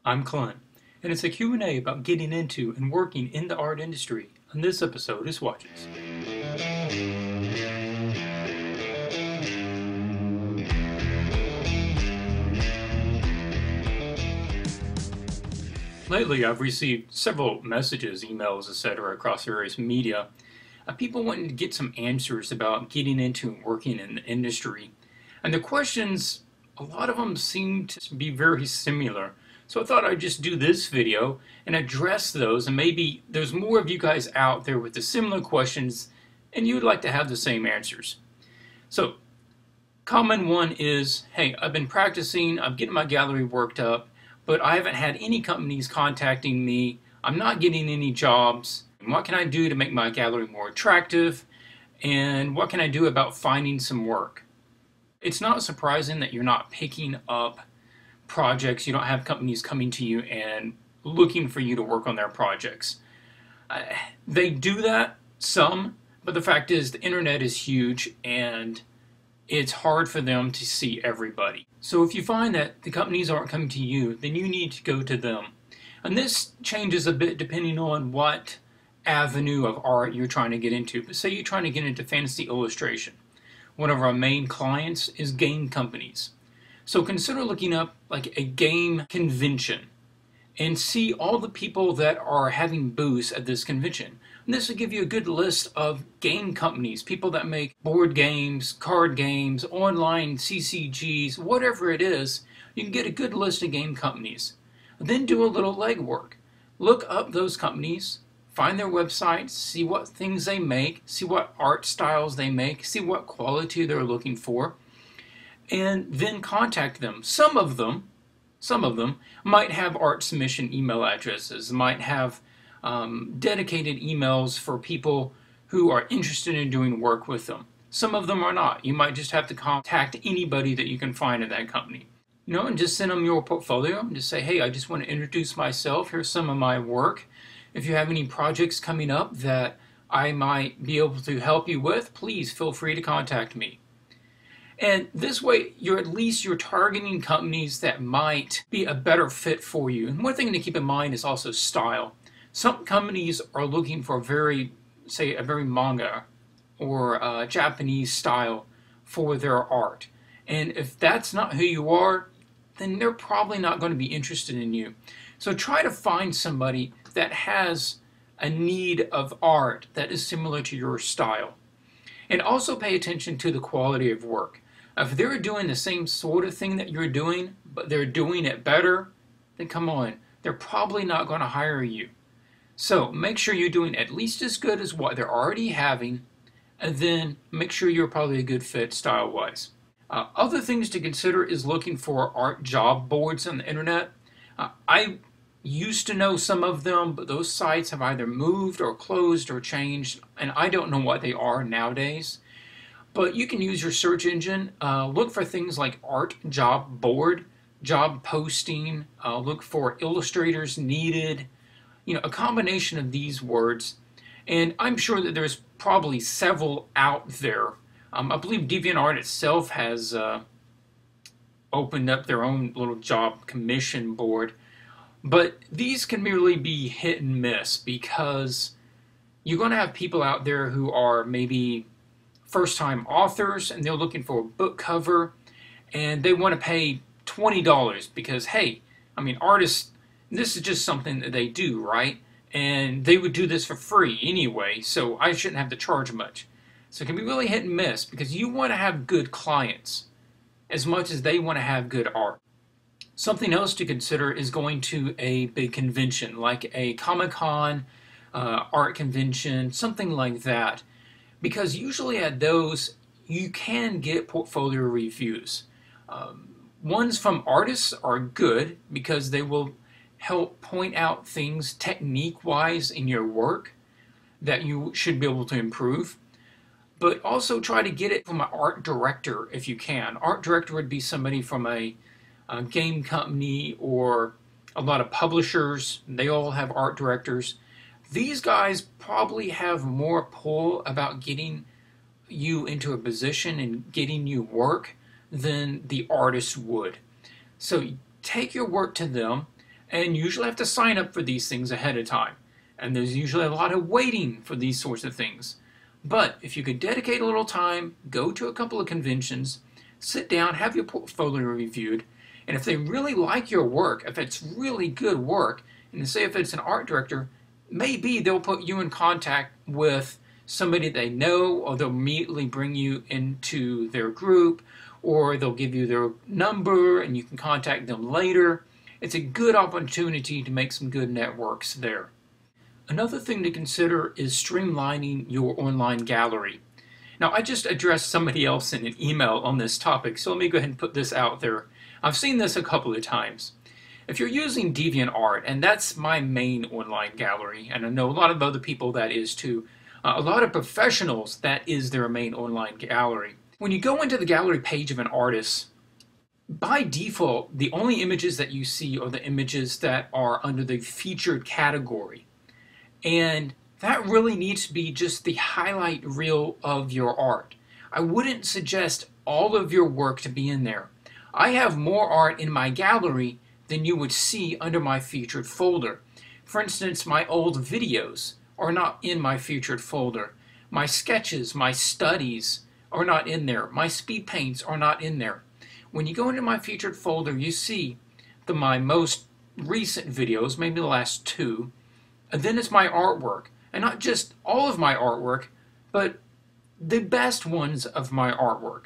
I'm Clint, and it's a Q&A about getting into and working in the art industry, and this episode is Watches. Lately, I've received several messages, emails, etc. across various media of people wanting to get some answers about getting into and working in the industry. And the questions, a lot of them seem to be very similar. So I thought I'd just do this video and address those, and maybe there's more of you guys out there with the similar questions and you'd like to have the same answers. So, common one is, hey, I've been practicing, I'm getting my gallery worked up, but I haven't had any companies contacting me, I'm not getting any jobs. What can I do to make my gallery more attractive? And what can I do about finding some work? It's not surprising that you're not picking up projects, you don't have companies coming to you and looking for you to work on their projects. They do that, some, but the fact is the internet is huge and it's hard for them to see everybody. So if you find that the companies aren't coming to you, then you need to go to them. And this changes a bit depending on what avenue of art you're trying to get into. But say you're trying to get into fantasy illustration. One of our main clients is game companies. So consider looking up like a game convention and see all the people that are having booths at this convention. And this will give you a good list of game companies, people that make board games, card games, online CCGs, whatever it is. You can get a good list of game companies. Then do a little legwork. Look up those companies, find their websites, see what things they make, see what art styles they make, see what quality they're looking for, and then contact them. Some of them might have art submission email addresses, might have dedicated emails for people who are interested in doing work with them. Some of them are not. You might just have to contact anybody that you can find at that company. You know, and just send them your portfolio and just say, hey, I just want to introduce myself. Here's some of my work. If you have any projects coming up that I might be able to help you with, please feel free to contact me. And this way, you're targeting companies that might be a better fit for you. And one thing to keep in mind is also style. Some companies are looking for a very manga or Japanese style for their art. And if that's not who you are, then they're probably not going to be interested in you. So try to find somebody that has a need of art that is similar to your style. And also pay attention to the quality of work. If they're doing the same sort of thing that you're doing, but they're doing it better, then come on, they're probably not going to hire you. So make sure you're doing at least as good as what they're already having, and then make sure you're probably a good fit style-wise. Other things to consider is looking for art job boards on the internet. I used to know some of them, but those sites have either moved or closed or changed, and I don't know what they are nowadays. But you can use your search engine, look for things like art job board, job posting, look for illustrators needed, a combination of these words. And I'm sure that there's probably several out there. I believe DeviantArt itself has opened up their own little job commission board. But these can really be hit and miss because you're going to have people out there who are maybe first-time authors and they're looking for a book cover and they want to pay $20 because, hey, I mean, artists, this is just something that they do, right? And they would do this for free anyway, so I shouldn't have to charge much. So it can be really hit and miss because you want to have good clients as much as they want to have good art. Something else to consider is going to a big convention like a Comic-Con, art convention, something like that. Because usually at those, you can get portfolio reviews. Ones from artists are good because they will help point out things technique-wise in your work that you should be able to improve. But also try to get it from an art director if you can. Art director would be somebody from a game company or a lot of publishers. They all have art directors. These guys probably have more pull about getting you into a position and getting you work than the artist would. So take your work to them. and you usually have to sign up for these things ahead of time. And there's usually a lot of waiting for these sorts of things. But if you could dedicate a little time, go to a couple of conventions, sit down, have your portfolio reviewed, and if they really like your work, if it's really good work, and say if it's an art director, maybe they'll put you in contact with somebody they know, or they'll immediately bring you into their group, or they'll give you their number and you can contact them later. It's a good opportunity to make some good networks there. Another thing to consider is streamlining your online gallery. Now, I just addressed somebody else in an email on this topic, so let me go ahead and put this out there. I've seen this a couple of times. If you're using DeviantArt, and that's my main online gallery, and I know a lot of other people that is too, a lot of professionals, that is their main online gallery. When you go into the gallery page of an artist, by default, the only images that you see are the images that are under the featured category. And that really needs to be just the highlight reel of your art. I wouldn't suggest all of your work to be in there. I have more art in my gallery than you would see under my featured folder. For instance, my old videos are not in my featured folder. My sketches, my studies are not in there. My speed paints are not in there. When you go into my featured folder, you see my most recent videos, maybe the last two, and then it's my artwork. And not just all of my artwork, but the best ones of my artwork.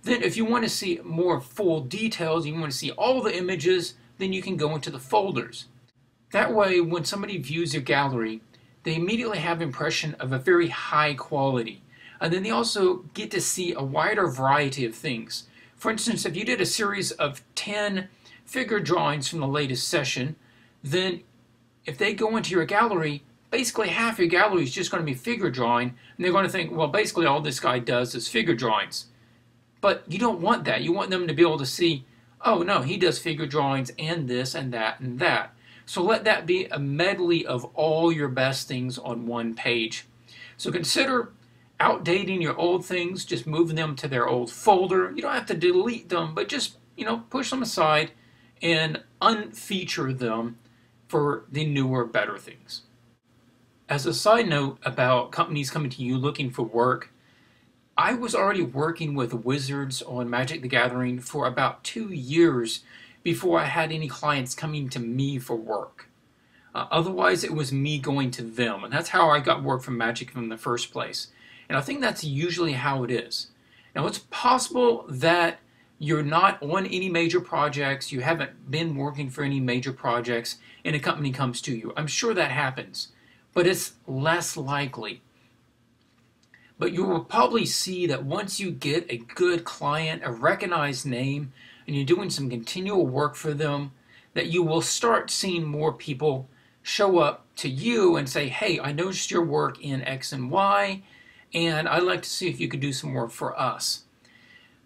Then if you want to see more full details, you want to see all the images, then you can go into the folders. That way, when somebody views your gallery, they immediately have an impression of a very high quality. And then they also get to see a wider variety of things. For instance, if you did a series of 10 figure drawings from the latest session, then if they go into your gallery, basically half your gallery is just going to be figure drawing, and they're going to think, well, basically all this guy does is figure drawings. But you don't want that. You want them to be able to see, oh no, he does figure drawings and this and that and that. So let that be a medley of all your best things on one page. So consider outdating your old things, just moving them to their old folder. You don't have to delete them, but just, push them aside and unfeature them for the newer, better things. As a side note about companies coming to you looking for work, I was already working with Wizards on Magic the Gathering for about 2 years before I had any clients coming to me for work. Otherwise, it was me going to them, and that's how I got work from Magic in the first place. And I think that's usually how it is. Now, it's possible that you're not on any major projects, you haven't been working for any major projects, and a company comes to you. I'm sure that happens, but it's less likely. But you will probably see that once you get a good client, a recognized name, and you're doing some continual work for them, that you will start seeing more people show up to you and say, hey, I noticed your work in X and Y, and I'd like to see if you could do some work for us.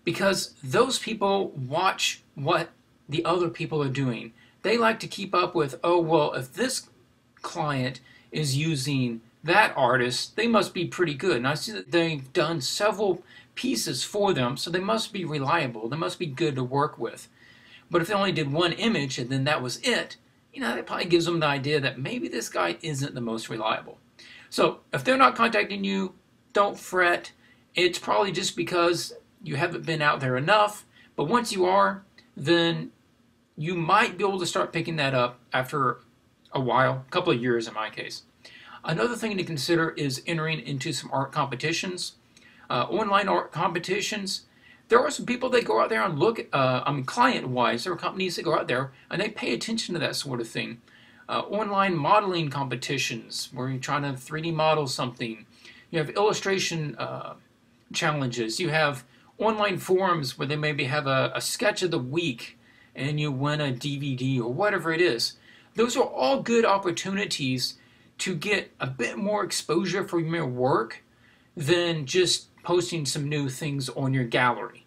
Because those people watch what the other people are doing. They like to keep up with, oh, well, if this client is using that artist, they must be pretty good. And I see that they've done several pieces for them, so they must be reliable. They must be good to work with. But if they only did one image and then that was it, that probably gives them the idea that maybe this guy isn't the most reliable. So if they're not contacting you, don't fret. It's probably just because you haven't been out there enough. But once you are, then you might be able to start picking that up after a while, a couple of years in my case. Another thing to consider is entering into some art competitions, online art competitions. There are some people that go out there and look, client-wise, there are companies that go out there and they pay attention to that sort of thing. Online modeling competitions where you're trying to 3D model something. You have illustration challenges. You have online forums where they maybe have a sketch of the week and you win a DVD or whatever it is. Those are all good opportunities to get a bit more exposure for your work than just posting some new things on your gallery.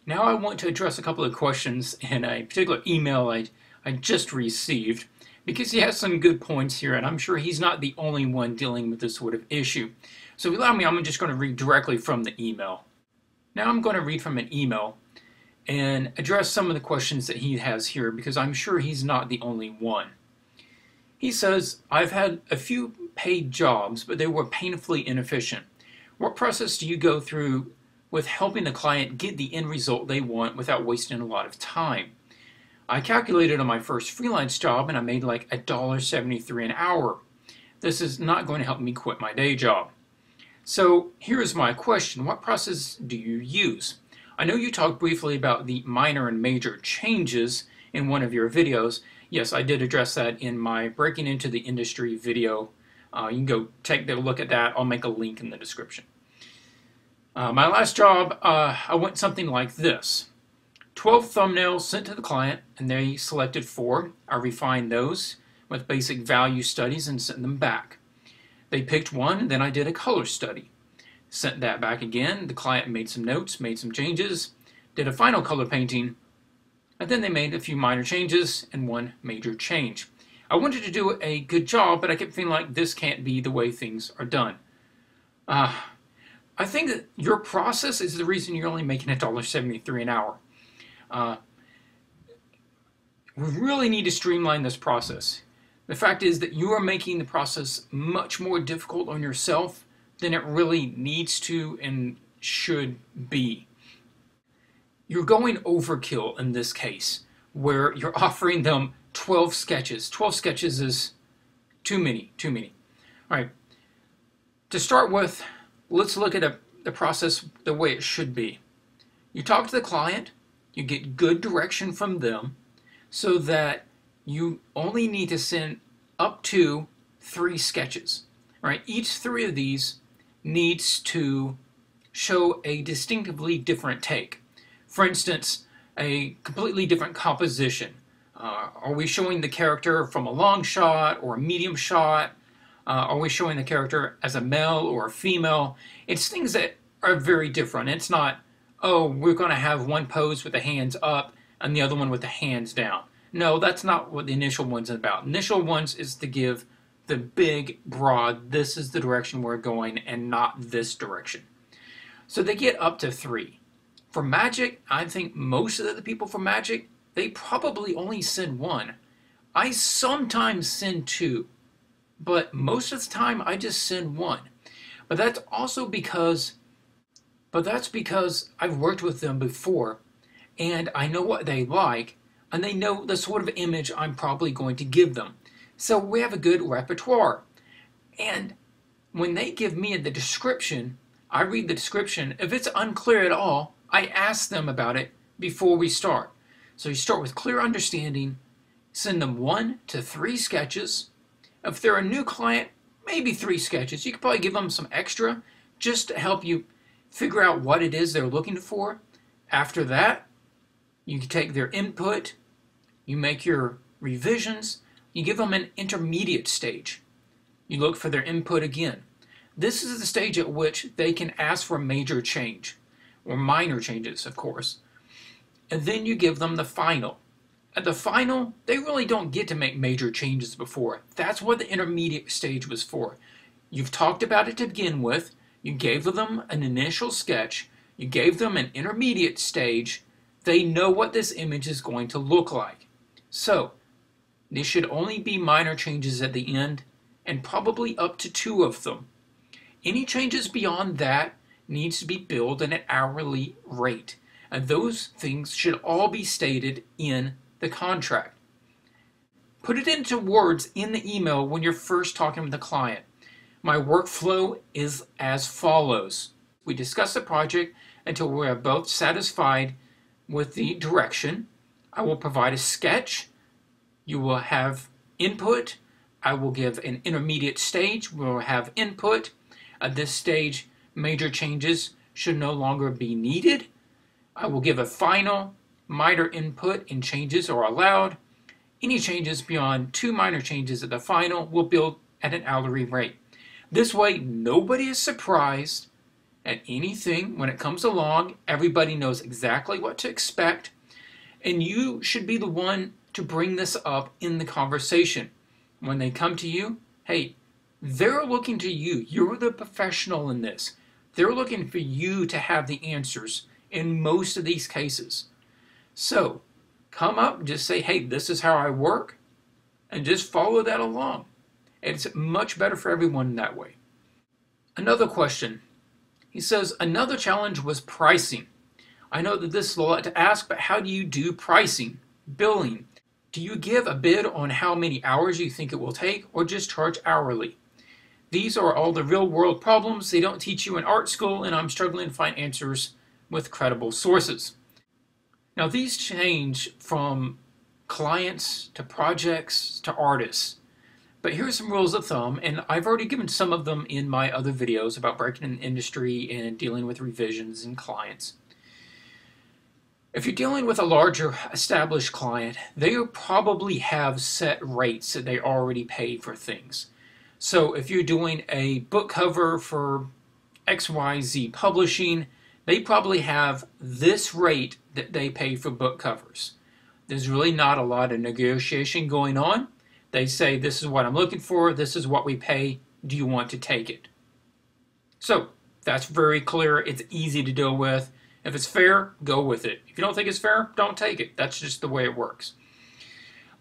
Now I want to address a couple of questions in a particular email I just received, because he has some good points here, and I'm sure he's not the only one dealing with this sort of issue. So if you allow me, I'm just going to read directly from the email. Now I'm going to read from an email, and address some of the questions that he has here, because I'm sure he's not the only one. He says, I've had a few paid jobs, but they were painfully inefficient. What process do you go through with helping the client get the end result they want without wasting a lot of time? I calculated on my first freelance job and I made like $1.73 an hour. This is not going to help me quit my day job. So here's my question. What process do you use? I know you talked briefly about the minor and major changes in one of your videos. Yes, I did address that in my Breaking Into the Industry video. You can go take a look at that. I'll make a link in the description. My last job, I went something like this. 12 thumbnails sent to the client, and they selected 4. I refined those with basic value studies and sent them back. They picked one, and then I did a color study. Sent that back again. The client made some notes, made some changes, did a final color painting, and then they made a few minor changes and one major change. I wanted to do a good job, but I kept feeling like this can't be the way things are done. I think that your process is the reason you're only making $1.73 an hour. We really need to streamline this process. The fact is that you are making the process much more difficult on yourself than it really needs to and should be. You're going overkill in this case, where you're offering them 12 sketches. 12 sketches is too many. All right, to start with, let's look at the process the way it should be. You talk to the client, you get good direction from them, so that you only need to send up to 3 sketches. All right, each 3 of these needs to show a distinctively different take. For instance, a completely different composition. Are we showing the character from a long shot or a medium shot? Are we showing the character as a male or a female? It's things that are very different. It's not, oh, we're going to have one pose with the hands up and the other one with the hands down. No, that's not what the initial one's about. Initial ones is to give the big, broad, this is the direction we're going and not this direction. So they get up to 3. For Magic, I think most of the people for Magic, they probably only send 1. I sometimes send 2, but most of the time I just send 1. But that's also because, I've worked with them before and I know what they like and they know the sort of image I'm probably going to give them. So we have a good repertoire. And when they give me the description, I read the description. If it's unclear at all, I ask them about it before we start. So you start with clear understanding, send them 1 to 3 sketches. If they're a new client, maybe 3 sketches. You could probably give them some extra just to help you figure out what it is they're looking for. After that, you can take their input, you make your revisions, you give them an intermediate stage. You look for their input again. This is the stage at which they can ask for a major change, or minor changes, of course. And then you give them the final. At the final, they really don't get to make major changes before. That's what the intermediate stage was for. You've talked about it to begin with. You gave them an initial sketch. You gave them an intermediate stage. They know what this image is going to look like. So, there should only be minor changes at the end, and probably up to 2 of them. Any changes beyond that needs to be billed at an hourly rate, and those things should all be stated in the contract. Put it into words in the email when you're first talking with the client. My workflow is as follows. We discuss the project until we are both satisfied with the direction. I will provide a sketch. You will have input. I will give an intermediate stage. We will have input. At this stage, major changes should no longer be needed. I will give a final. Minor input and changes are allowed. Any changes beyond 2 minor changes at the final will bill at an hourly rate. This way, nobody is surprised at anything when it comes along. Everybody knows exactly what to expect. And you should be the one to bring this up in the conversation. When they come to you, hey, they're looking to you. You're the professional in this. They're looking for you to have the answers in most of these cases. So come up and just say, hey, this is how I work, and just follow that along. It's much better for everyone that way. Another question. He says, another challenge was pricing. I know that this is a lot to ask, but how do you do pricing, billing? Do you give a bid on how many hours you think it will take, or just charge hourly? These are all the real-world problems they don't teach you in art school, and I'm struggling to find answers with credible sources. Now, these change from clients to projects to artists. But here's some rules of thumb, and I've already given some of them in my other videos about breaking in the industry and dealing with revisions and clients. If you're dealing with a larger established client, they probably have set rates that they already pay for things. So if you're doing a book cover for XYZ Publishing, they probably have this rate that they pay for book covers. There's really not a lot of negotiation going on. They say, this is what I'm looking for, this is what we pay, do you want to take it? So that's very clear, it's easy to deal with. If it's fair, go with it. If you don't think it's fair, don't take it. That's just the way it works.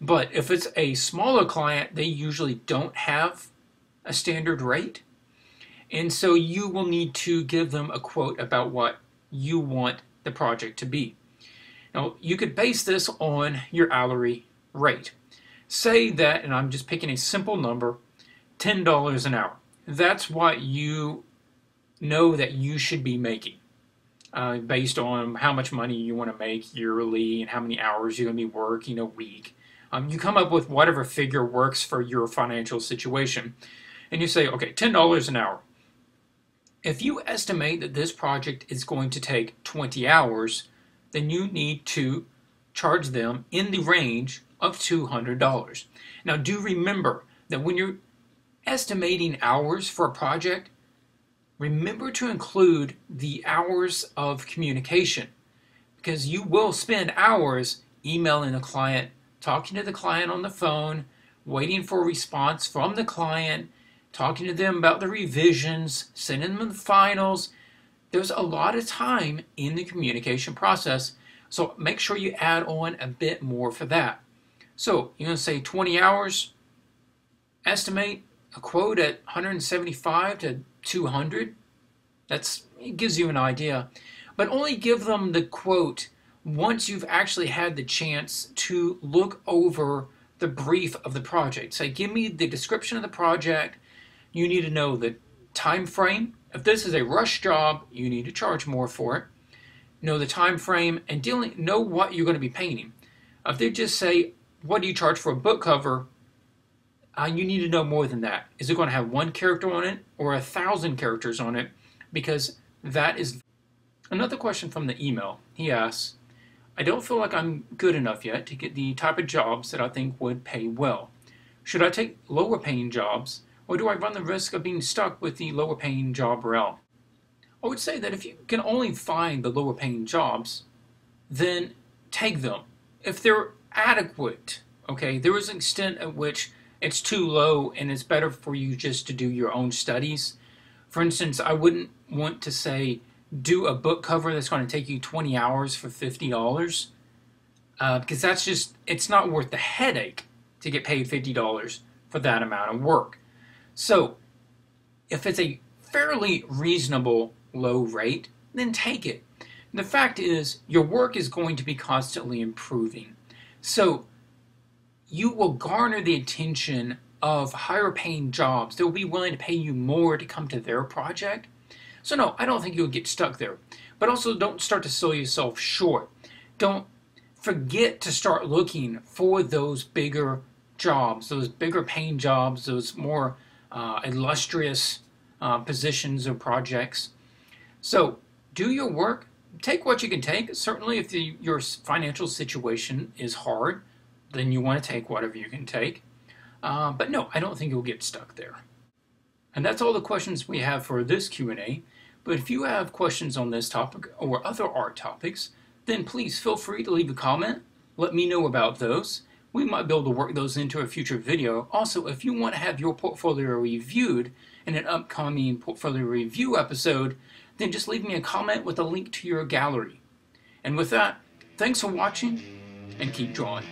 But if it's a smaller client, they usually don't have a standard rate. And so you will need to give them a quote about what you want the project to be. Now, you could base this on your hourly rate. Say that, and I'm just picking a simple number, $10 an hour. That's what you know that you should be making. Based on how much money you want to make yearly and how many hours you're going to be working a week. You come up with whatever figure works for your financial situation. And you say, okay, $10 an hour. If you estimate that this project is going to take 20 hours, then you need to charge them in the range of $200. Now do remember that when you're estimating hours for a project, remember to include the hours of communication, because you will spend hours emailing the client, talking to the client on the phone, waiting for a response from the client, talking to them about the revisions, sending them the finals. There's a lot of time in the communication process, so make sure you add on a bit more for that. So you're going to say 20 hours, estimate a quote at 175 to 200. It gives you an idea. But only give them the quote once you've actually had the chance to look over the brief of the project. Say, give me the description of the project. You need to know the time frame. If this is a rush job, you need to charge more for it. Know the time frame and know what you're going to be painting. If they just say, what do you charge for a book cover? You need to know more than that. Is it going to have one character on it or 1,000 characters on it? Because that is another question from the email. He asks, I don't feel like I'm good enough yet to get the type of jobs that I think would pay well. Should I take lower paying jobs, or do I run the risk of being stuck with the lower paying job realm? I would say that if you can only find the lower paying jobs, then take them. If they're adequate, okay, there is an extent at which it's too low and it's better for you just to do your own studies. For instance, I wouldn't want to say, do a book cover that's going to take you 20 hours for $50, because that's just, it's not worth the headache to get paid $50 for that amount of work. So if it's a fairly reasonable low rate, then take it. And the fact is, your work is going to be constantly improving. So you will garner the attention of higher paying jobs. They'll be willing to pay you more to come to their project. So no, I don't think you'll get stuck there. But also don't start to sell yourself short. Don't forget to start looking for those bigger jobs, those bigger paying jobs, those more illustrious positions or projects. So do your work. Take what you can take. Certainly if your financial situation is hard, then you want to take whatever you can take. But no, I don't think you'll get stuck there. And that's all the questions we have for this Q&A. But if you have questions on this topic or other art topics, then please feel free to leave a comment. Let me know about those. We might be able to work those into a future video. Also, if you want to have your portfolio reviewed in an upcoming portfolio review episode, then just leave me a comment with a link to your gallery. And with that, Thanks for watching, and keep drawing.